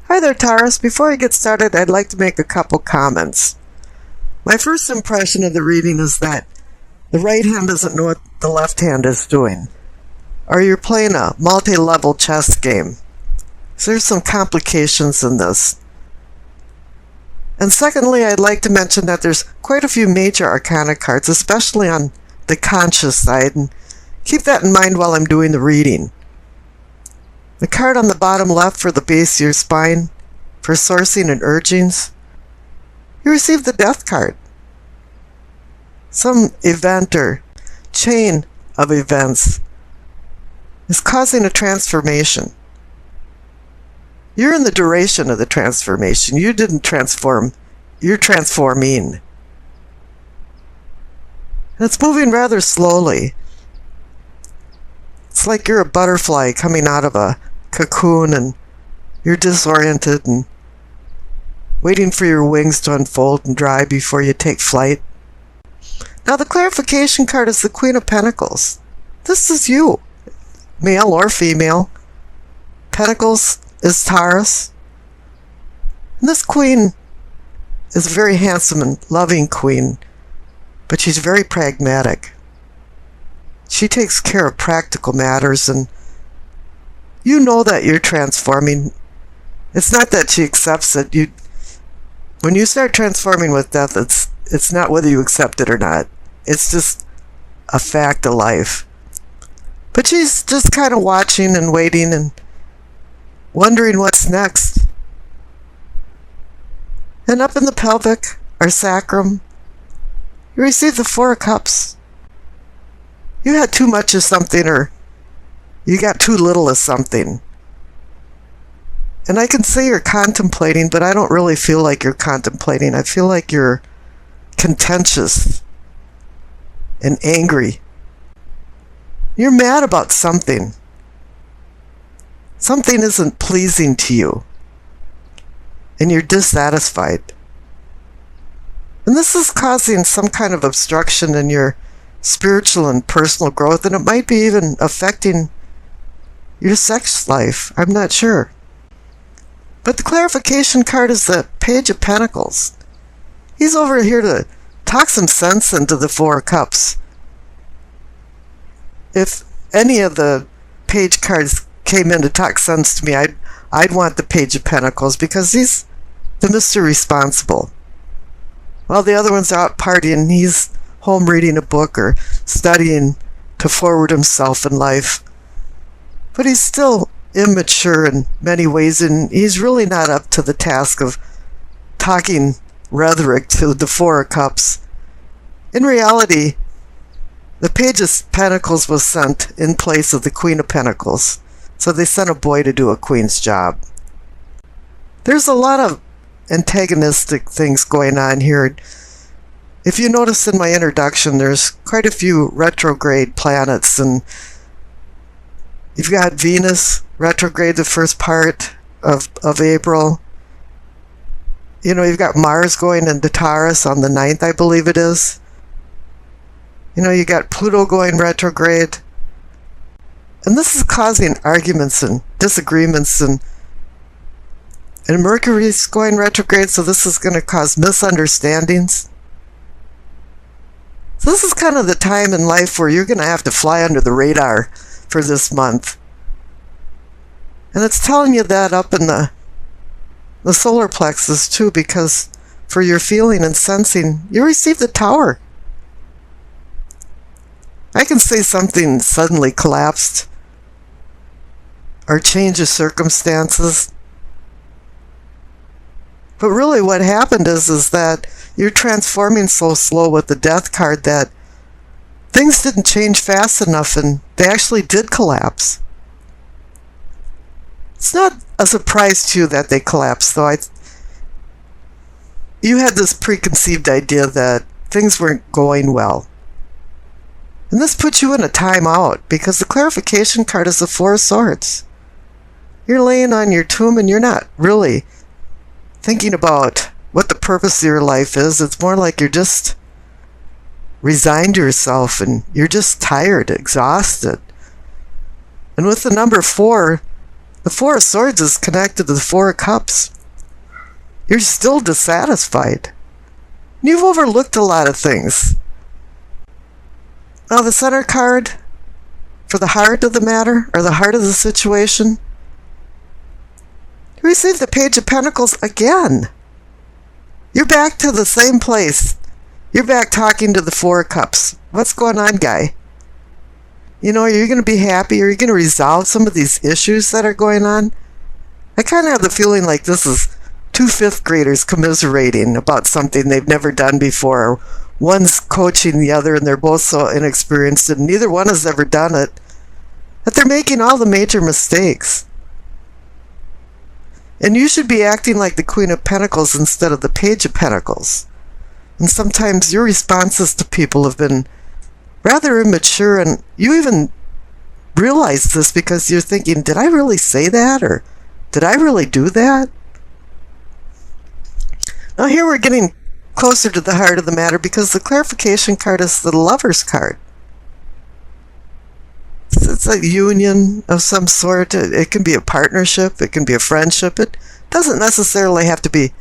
Hi there, Taurus. Before I get started, I'd like to make a couple comments. My first impression of the reading is that the right hand doesn't know what the left hand is doing, or you're playing a multi-level chess game. So there's some complications in this. And secondly, I'd like to mention that there's quite a few major arcana cards, especially on the conscious side, and keep that in mind while I'm doing the reading. The card on the bottom left for the base of your spine, for sourcing and urgings, you receive the Death card. Some event or chain of events is causing a transformation. You're in the duration of the transformation. You didn't transform, you're transforming. And it's moving rather slowly. It's like you're a butterfly coming out of a cocoon and you're disoriented and waiting for your wings to unfold and dry before you take flight. Now the clarification card is the Queen of Pentacles. This is you, male or female. Pentacles is Taurus. And this queen is a very handsome and loving queen, but she's very pragmatic. She takes care of practical matters, and you know that you're transforming. It's not that she accepts it. When you start transforming with death, it's not whether you accept it or not. It's just a fact of life. But she's just kind of watching and waiting and wondering what's next. And up in the pelvic, or sacrum, you receive the Four of Cups. You had too much of something, or you got too little of something. And I can say you're contemplating, but I don't really feel like you're contemplating. I feel like you're contentious and angry. You're mad about something. Something isn't pleasing to you, and you're dissatisfied. And this is causing some kind of obstruction in your spiritual and personal growth, and it might be even affecting your sex life. I'm not sure. But the clarification card is the Page of Pentacles. He's over here to talk some sense into the Four of Cups. If any of the page cards came in to talk sense to me, I'd want the Page of Pentacles, because he's the Mr. Responsible. While the other ones are out partying, he's home reading a book or studying to forward himself in life. But he's still immature in many ways, and he's really not up to the task of talking rhetoric to the Four of Cups. In reality, the Page of Pentacles was sent in place of the Queen of Pentacles. So they sent a boy to do a queen's job. There's a lot of antagonistic things going on here. If you notice in my introduction, there's quite a few retrograde planets, and you've got Venus retrograde the first part of April. You know, you've got Mars going into Taurus on the 9th, I believe it is. You know, you got Pluto going retrograde. And this is causing arguments and disagreements, and Mercury's going retrograde, so this is going to cause misunderstandings. So this is kind of the time in life where you're going to have to fly under the radar for this month. And it's telling you that up in the solar plexus too, because for your feeling and sensing, you receive the Tower. I can say something suddenly collapsed, or change of circumstances. But really what happened is that you're transforming so slow with the Death card that things didn't change fast enough, and they actually did collapse. It's not a surprise to you that they collapsed, though. You had this preconceived idea that things weren't going well. And this puts you in a timeout, because the clarification card is the Four of Swords. You're laying on your tomb and you're not really thinking about what the purpose of your life is. It's more like you're just resigned to yourself and you're just tired, exhausted. And with the number 4, The Four of Swords is connected to the Four of Cups. You're still dissatisfied. You've overlooked a lot of things. Now the center card for the heart of the matter, or the heart of the situation, you receive the Page of Pentacles again. You're back to the same place. You're back talking to the Four of Cups. What's going on, guy? You know, are you going to be happy? Are you going to resolve some of these issues that are going on? I kind of have the feeling like this is two fifth graders commiserating about something they've never done before. One's coaching the other, and they're both so inexperienced, and neither one has ever done it, that they're making all the major mistakes. And you should be acting like the Queen of Pentacles instead of the Page of Pentacles. And sometimes your responses to people have been rather immature, and you even realize this because you're thinking, did I really say that? Or did I really do that? Now here we're getting closer to the heart of the matter because the clarification card is the Lover's card. It's a union of some sort. It can be a partnership. It can be a friendship. It doesn't necessarily have to be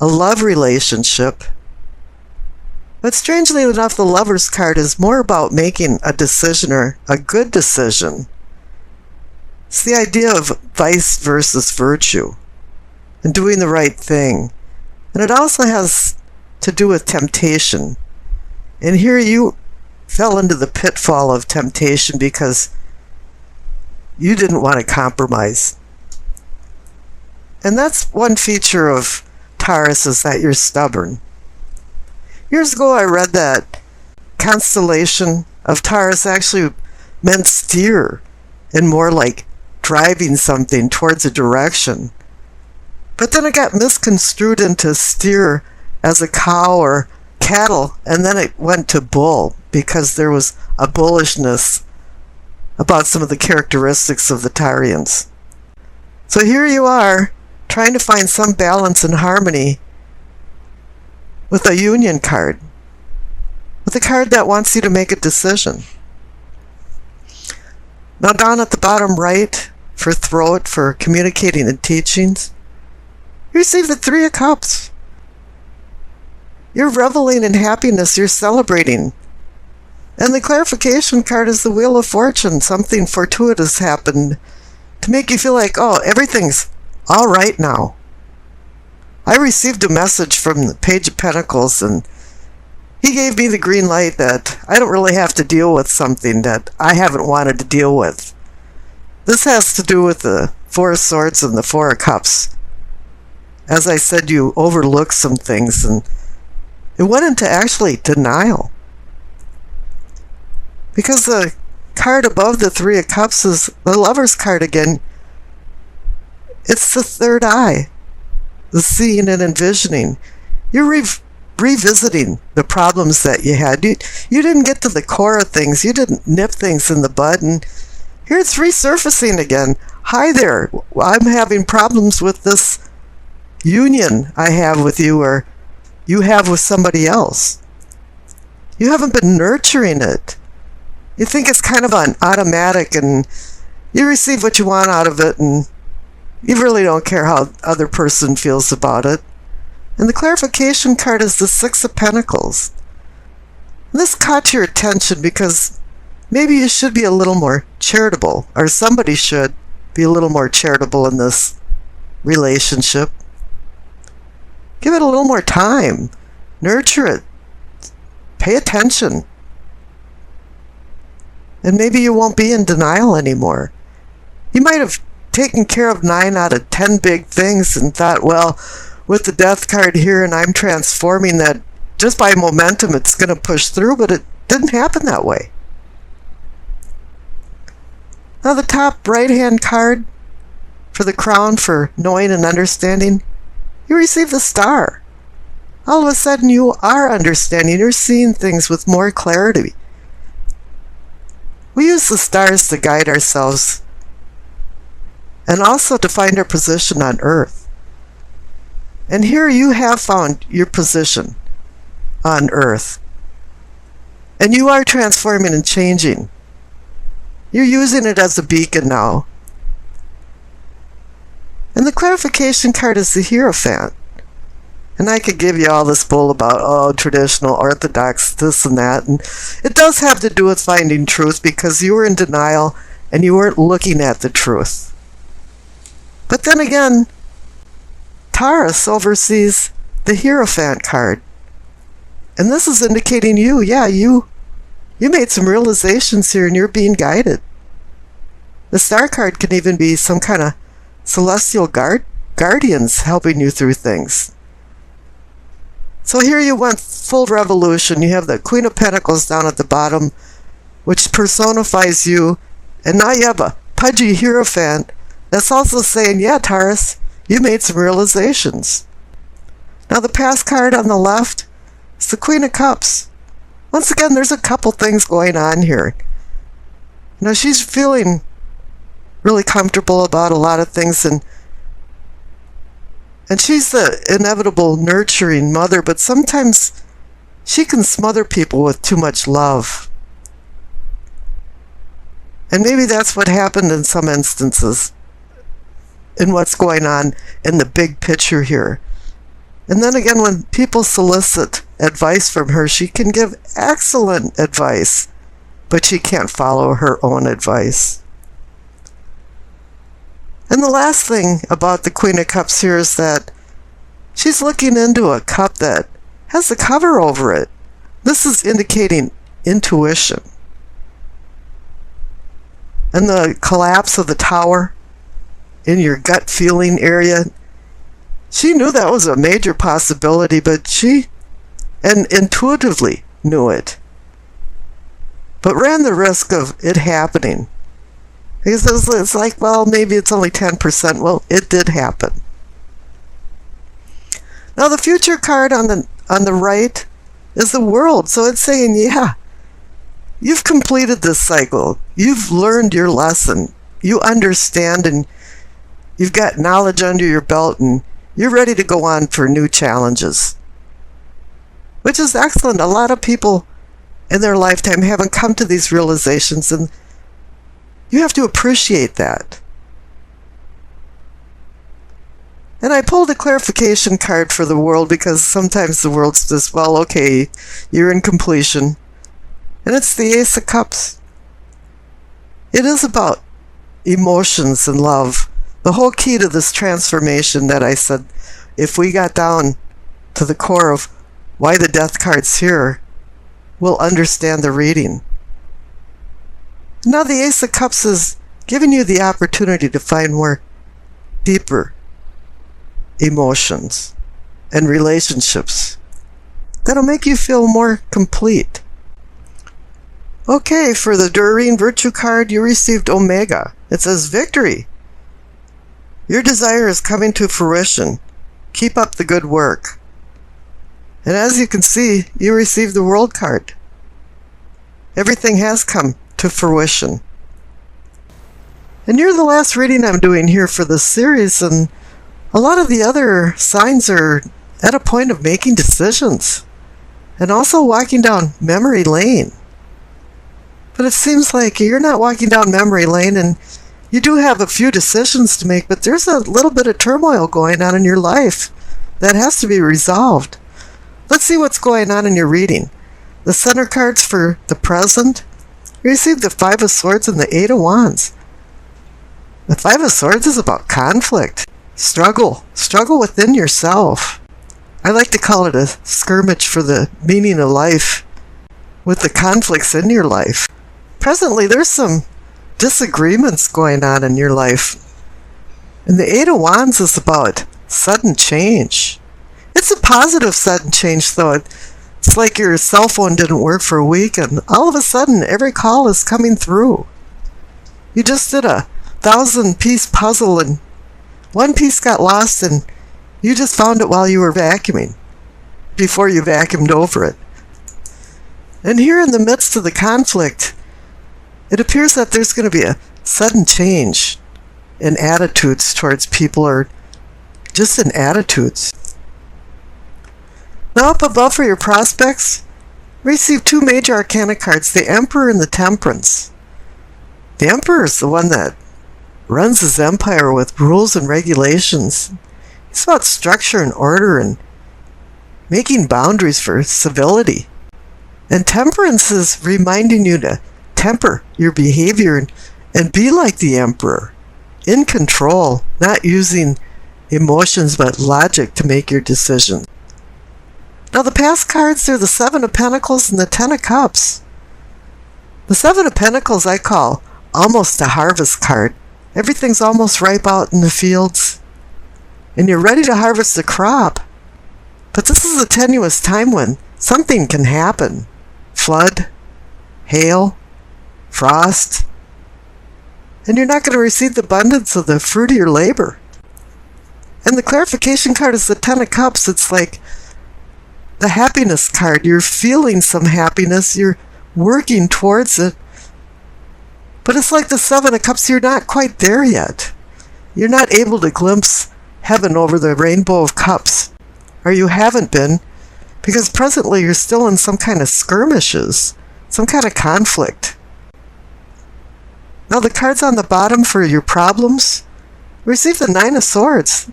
a love relationship. But strangely enough, the Lover's card is more about making a decision, or a good decision. It's the idea of vice versus virtue and doing the right thing. And it also has to do with temptation. And here you fell into the pitfall of temptation because you didn't want to compromise. And that's one feature of Taurus, is that you're stubborn. Years ago I read that constellation of Taurus actually meant steer, and more like driving something towards a direction. But then it got misconstrued into steer as a cow or cattle, and then it went to bull because there was a bullishness about some of the characteristics of the Taurians. So here you are, trying to find some balance and harmony with a union card, with a card that wants you to make a decision. Now down at the bottom right, for throat, for communicating and teachings, you receive the Three of Cups. You're reveling in happiness, you're celebrating. And the clarification card is the Wheel of Fortune. Something fortuitous happened to make you feel like, oh, everything's all right now. I received a message from the Page of Pentacles, and he gave me the green light that I don't really have to deal with something that I haven't wanted to deal with. This has to do with the Four of Swords and the Four of Cups. As I said, you overlooked some things, and it went into actually denial. Because the card above the Three of Cups is the Lover's card again. It's the third eye, the seeing and envisioning. You're revisiting the problems that you had. You didn't get to the core of things. You didn't nip things in the bud, and here it's resurfacing again. Hi there, I'm having problems with this union I have with you, or you have with somebody else. You haven't been nurturing it. You think it's kind of on automatic, and you receive what you want out of it, and you really don't care how the other person feels about it. And the clarification card is the Six of Pentacles. And this caught your attention because maybe you should be a little more charitable, or somebody should be a little more charitable in this relationship. Give it a little more time. Nurture it. Pay attention. And maybe you won't be in denial anymore. You might have taken care of 9 out of 10 big things and thought, well, with the Death card here and I'm transforming that, just by momentum it's going to push through, but it didn't happen that way. Now the top right-hand card for the crown, for knowing and understanding, you receive the Star. All of a sudden you are understanding, you're seeing things with more clarity. We use the stars to guide ourselves and also to find our position on Earth. And here you have found your position on Earth. And you are transforming and changing. You're using it as a beacon now. And the clarification card is the Hierophant. And I could give you all this bull about, traditional, orthodox, this and that. And it does have to do with finding truth because you were in denial and you weren't looking at the truth. But then again, Taurus oversees the Hierophant card. And this is indicating you made some realizations here and you're being guided. The Star card can even be some kind of celestial guardians helping you through things. So here you went full revolution. You have the Queen of Pentacles down at the bottom, which personifies you. And now you have a pudgy Hierophant that's also saying, yeah, Taurus, you made some realizations. Now the past card on the left is the Queen of Cups. Once again, there's a couple things going on here. Now she's feeling really comfortable about a lot of things, and she's the inevitable nurturing mother, but sometimes she can smother people with too much love. And maybe that's what happened in some instances in what's going on in the big picture here. And then again, when people solicit advice from her, she can give excellent advice, but she can't follow her own advice. And the last thing about the Queen of Cups here is that she's looking into a cup that has a cover over it. This is indicating intuition. And the collapse of the tower in your gut feeling area, she knew that was a major possibility, but she intuitively knew it, but ran the risk of it happening. Because it's like, well, maybe it's only 10%. Well, it did happen. Now the future card on the right is the World. So it's saying, yeah, you've completed this cycle. You've learned your lesson. You understand, and you've got knowledge under your belt, and you're ready to go on for new challenges. Which is excellent. A lot of people in their lifetime haven't come to these realizations, and you have to appreciate that. And I pulled a clarification card for the World because sometimes the World says, well, okay, you're in completion. And it's the Ace of Cups. It is about emotions and love. The whole key to this transformation that I said, if we got down to the core of why the Death card's here, we'll understand the reading. Now the Ace of Cups is giving you the opportunity to find more deeper emotions and relationships that'll make you feel more complete. Okay, for the Doreen Virtue card, you received Omega. It says victory. Your desire is coming to fruition. Keep up the good work. And as you can see, you received the World card. Everything has come to fruition. And you're the last reading I'm doing here for this series, and a lot of the other signs are at a point of making decisions and also walking down memory lane. But it seems like you're not walking down memory lane, and you do have a few decisions to make, but there's a little bit of turmoil going on in your life that has to be resolved. Let's see what's going on in your reading. The center cards for the present. You received the Five of Swords and the Eight of Wands. The Five of Swords is about conflict, struggle within yourself. I like to call it a skirmish for the meaning of life with the conflicts in your life. Presently, there's some disagreements going on in your life. And the Eight of Wands is about sudden change. It's a positive sudden change, though. It's like your cell phone didn't work for a week, and all of a sudden, every call is coming through. You just did a 1,000-piece puzzle, and one piece got lost, and you just found it while you were vacuuming, before you vacuumed over it. And here in the midst of the conflict, it appears that there's going to be a sudden change in attitudes towards people, or just in attitudes. Now up above for your prospects, receive two major arcana cards, the Emperor and the Temperance. The Emperor is the one that runs his empire with rules and regulations. He's about structure and order and making boundaries for civility. And temperance is reminding you to temper your behavior and be like the emperor, in control, not using emotions but logic to make your decisions. Now the past cards are the Seven of Pentacles and the Ten of Cups. The Seven of Pentacles I call almost a harvest card. Everything's almost ripe out in the fields, and you're ready to harvest the crop. But this is a tenuous time when something can happen. Flood, hail, frost, and you're not going to receive the abundance of the fruit of your labor. And the clarification card is the Ten of Cups. It's like the happiness card. You're feeling some happiness. You're working towards it. But it's like the Seven of Cups. You're not quite there yet. You're not able to glimpse heaven over the rainbow of cups. Or you haven't been, because presently you're still in some kind of skirmishes, some kind of conflict. Now the cards on the bottom for your problems, receive the Nine of Swords.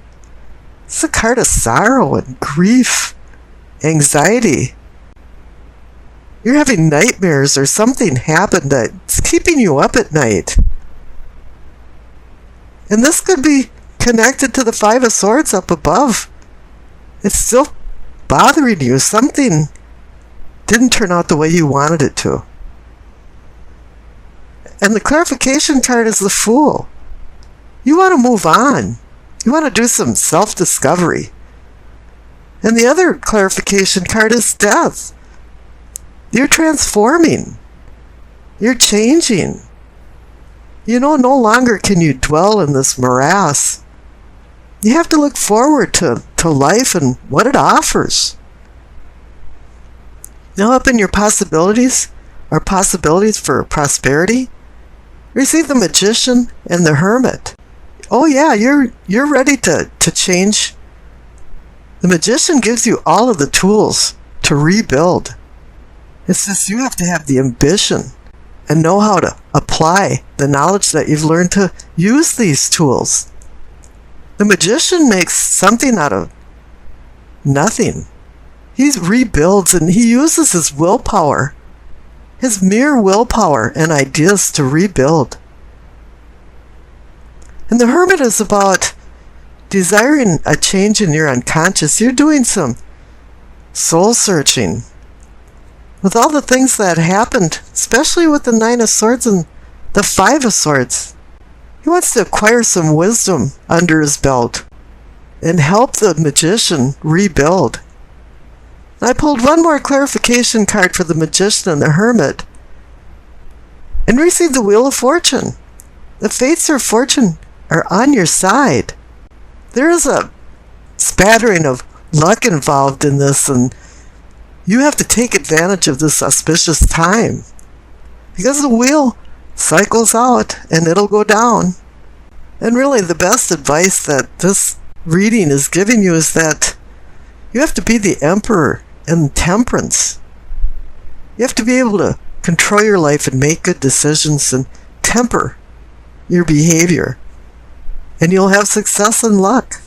It's a card of sorrow and grief, anxiety. You're having nightmares or something happened that's keeping you up at night. And this could be connected to the Five of Swords up above. It's still bothering you. Something didn't turn out the way you wanted it to. And the clarification card is the Fool. You want to move on. You want to do some self-discovery. And the other clarification card is Death. You're transforming. You're changing. You know, no longer can you dwell in this morass. You have to look forward to life and what it offers. Now up in your possibilities, or possibilities for prosperity, receive the Magician and the Hermit. Oh yeah, you're ready to change. The Magician gives you all of the tools to rebuild. It's just you have to have the ambition and know how to apply the knowledge that you've learned to use these tools. The Magician makes something out of nothing. He rebuilds and he uses his willpower, his mere willpower and ideas to rebuild. And the Hermit is about desiring a change in your unconscious. You're doing some soul searching. With all the things that happened, especially with the Nine of Swords and the Five of Swords, he wants to acquire some wisdom under his belt and help the Magician rebuild. I pulled one more clarification card for the Magician and the Hermit and received the Wheel of Fortune. The fates of fortune are on your side. There is a spattering of luck involved in this, and you have to take advantage of this auspicious time, because the wheel cycles out and it'll go down. And really the best advice that this reading is giving you is that you have to be the emperor in temperance. You have to be able to control your life and make good decisions and temper your behavior, and you'll have success and luck.